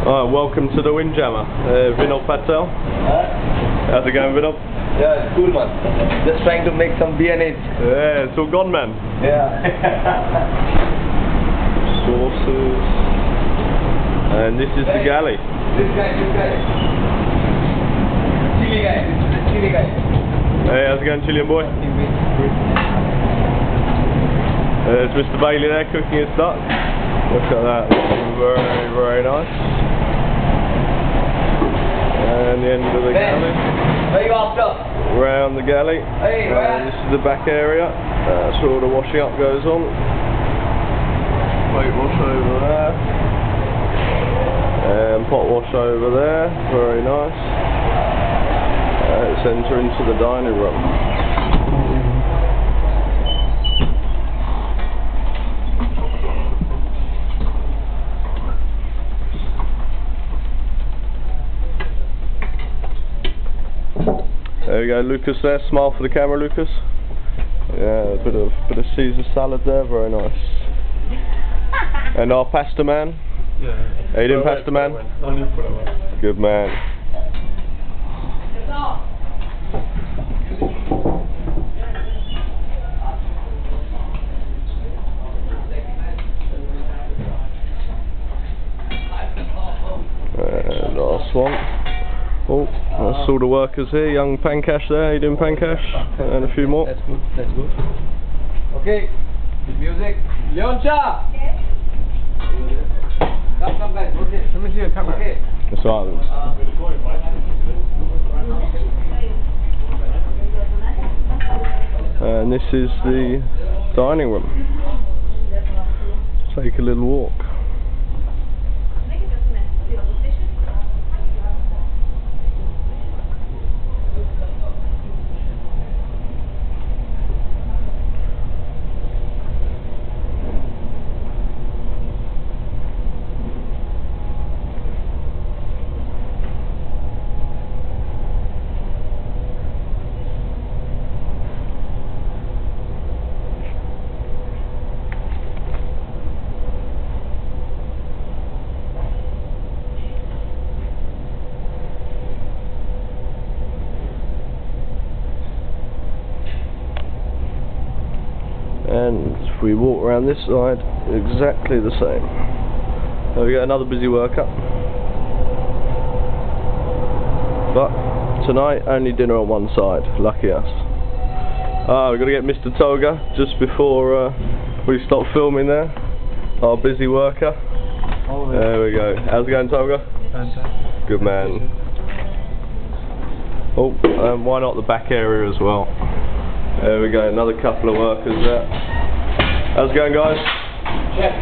Welcome to the Windjammer, Vinod Patel. How's it going, Vinod? Yeah, it's cool, man. Just trying to make some B&H. Yeah, it's all gone, man. Yeah. Sauces. And this is the Galley. This guy. Chili guy. This is the chili guy. Hey, how's it going, Chilean boy? There's Mr. Bailey there cooking his duck. Look at that. Very, very nice. And the end of the galley. Where you after? Round the galley. Hey, where? This is the back area. That's where all the washing up goes on. Plate wash over there. And pot wash over there. Very nice. Let's enter into the dining room. There we go, Lucas there. Smile for the camera, Lucas. Yeah, a bit of Caesar salad there. Very nice. And our pasta man. Yeah. How you doing, pasta man? Good man. And last one. Oh, that's all the workers here. Young Pancash there. How you doing, Pancash? And a few more. That's good. Okay. Music. Leoncha! Yes. Come guys. Okay. Let me see your camera. Okay. That's right. And this is the dining room. Take a little walk. And if we walk around this side, exactly the same. There we go, another busy worker. But tonight, only dinner on one side. Lucky us. We've got to get Mr. Toga just before we stop filming there. Our busy worker. There we go. How's it going, Toga? Fantastic. Good man. Oh, why not the back area as well? There we go, another couple of workers there. How's it going, guys? Check.